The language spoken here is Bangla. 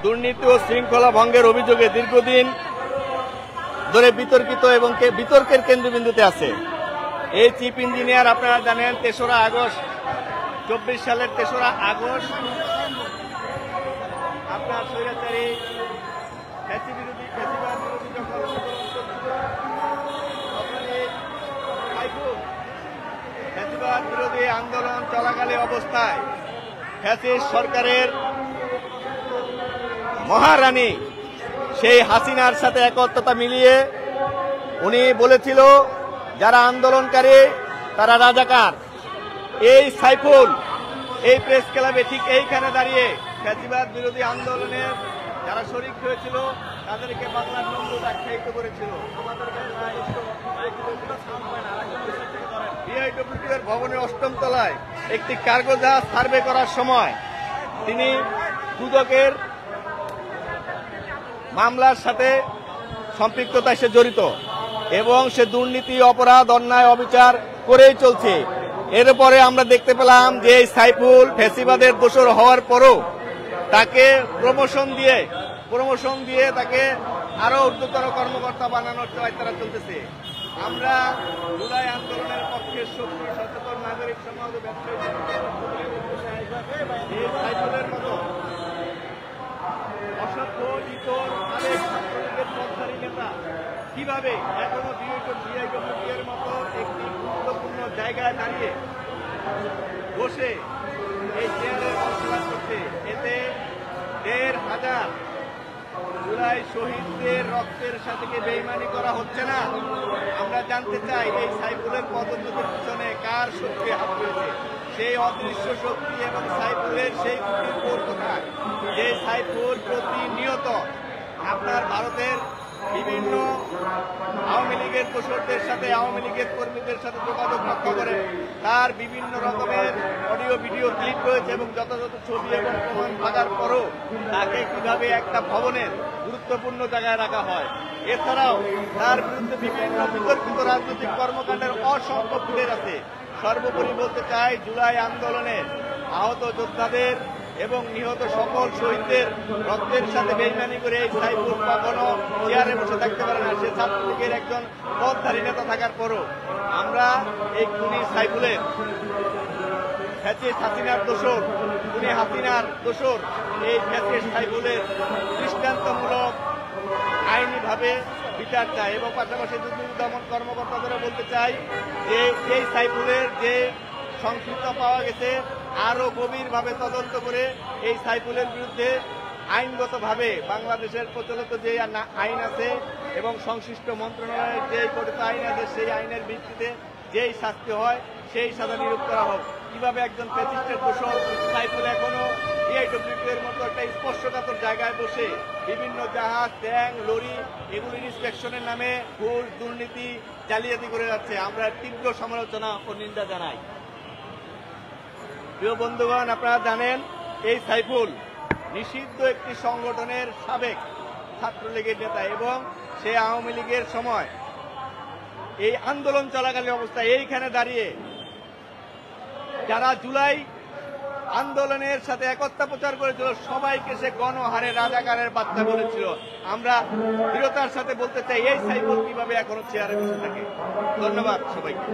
দুর্নীতি ও শৃঙ্খলা ভঙ্গের অভিযোগে দীর্ঘদিন ধরে বিতর্কিত এবং বিতর্কের কেন্দ্রবিন্দুতে আছে। এই চিফ ইঞ্জিনিয়ার আপনারা জানেন ৩রা আগস্ট ২৪ সালের ৩রা আগস্ট আপনার স্বৈরাচারী ফ্যাসিবাদ বিরোধী যখন ফ্যাসিবাদ বিরোধী আন্দোলন চলাকালে অবস্থায় ফ্যাসিস্ট সরকারের মহারানী সেই হাসিনার সাথে একত্রতা মিলিয়ে উনি বলেছিল যারা আন্দোলনকারী তারা রাজাকার। এই সাইফুল এই প্রেস ক্লাবে ঠিক এইখানে দাঁড়িয়ে ফ্যাসিবাদ বিরোধী আন্দোলনের যারা শরিক হয়েছিল তাদেরকে বাংলার নমরুদ আখ্যায়িত করেছিল। বিআইডব্লিউটির ভবনের ৮ম তলায় একটি কার্গো জাহাজ সার্ভে করার সময় তিনি দুদকের মামলার সাথে সম্পৃক্ততায় সে জড়িত এবং সে দুর্নীতি অপরাধ অন্যায় অবিচার করেই চলছে। এরপরে আমরা দেখতে পেলাম যে এই সাইফুল ফ্যাসিবাদের দোষর হওয়ার পরও তাকে প্রমোশন দিয়ে তাকে আরো ঊর্ধ্বতর কর্মকর্তা বানানোর চেষ্টা চলতেছে। আমরা জুলাই আন্দোলনের পক্ষে শক্তি সচেতন নাগরিক সমাজ ও ব্যবসায়ী সাইফুলের মতো অসভ্য ইতর আরেক ছাত্রলীগের পথধারী নেতা কিভাবে এখনো বিআইডব্লিউটির মতো একটি গুরুত্বপূর্ণ জায়গায় দাঁড়িয়ে বসে এই চেয়ারের অবস্থান করছে। এতে ১,৫০০ জুলাই শহীদদের রক্তের সাথে বেইমানি করা হচ্ছে না। আমরা জানতে চাই এই সাইফুলের পদোন্নতির পিছনে কার শক্তি হাত রয়েছে, সেই অদৃশ্য শক্তি এবং সাইফুলের সেই দুটির কোর কোথায়। যে সাইফুল প্রতিনিয়ত আপনার ভারতের বিভিন্ন আওয়ামী লীগের দোসরদের সাথে আওয়ামী লীগের কর্মীদের সাথে যোগাযোগ রক্ষা করে তার বিভিন্ন রকমের অডিও ভিডিও ক্লিপ রয়েছে এবং যথাযথ ছবি এবং প্রমাণ থাকার পরও তাকে কিভাবে একটা ভবনের গুরুত্বপূর্ণ জায়গায় রাখা হয়। এছাড়াও তার বিরুদ্ধে বিভিন্ন বিতর্কিত রাজনৈতিক কর্মকাণ্ডের অসংখ্য ফুটেজ আছে। সর্বোপরি বলতে চাই জুলাই আন্দোলনের আহত যোদ্ধাদের এবং নিহত সকল শহীদদের রক্তের সাথে বেইমানি করে এই সাইফুল কখনো চেয়ারে বসে থাকতে পারে না। সে ছাত্রলীগের একজন পথধারী নেতা থাকার পরও আমরা এই খুনি সাইফুলের ফ্যাসিস্ট হাসিনার দোসর এই ফ্যাসিস্ট সাইফুলের দৃষ্টান্তমূলক আইনিভাবে বিচার চাই এবং পাশাপাশি দুর্নীতি দমন কর্মকর্তাদেরও বলতে চাই যে এই সাইফুলের যে সংশ্লিষ্ট পাওয়া গেছে আরো গভীরভাবে তদন্ত করে এই সাইফুলের বিরুদ্ধে আইনগতভাবে বাংলাদেশের প্রচলিত যে আইন আছে এবং সংশ্লিষ্ট মন্ত্রণালয়ের যে গঠিত আইন আছে সেই আইনের ভিত্তিতে যেই শাস্তি হয় সেই সাজা নিরূপ করা হোক। কিভাবে একজন ফ্যাসিস্টের দোষর সাইফুল এখনো বিআইডব্লিউটির মতো একটা স্পর্শকাতর জায়গায় বসে বিভিন্ন জাহাজ ট্যাঙ্ক লরি এগুলির ইন্সপেকশনের নামে ঘুষ দুর্নীতি জালিয়াতি করে যাচ্ছে। আমরা তীব্র সমালোচনা ও নিন্দা জানাই। প্রিয় বন্ধুগণ, আপনারা জানেন এই সাইফুল নিষিদ্ধ একটি সংগঠনের সাবেক ছাত্রলীগের নেতা এবং সে আওয়ামী লীগের সময় এই আন্দোলন চলাকালীন অবস্থায় এইখানে দাঁড়িয়ে যারা জুলাই আন্দোলনের সাথে একতা প্রচার করেছিল সবাইকে সে গণহারে রাজাকারের বার্তা বলেছিল। আমরা দৃঢ়তার সাথে বলতে চাই এই সাইফুল কিভাবে এখনো চেয়ারে বসে থাকে। ধন্যবাদ সবাইকে।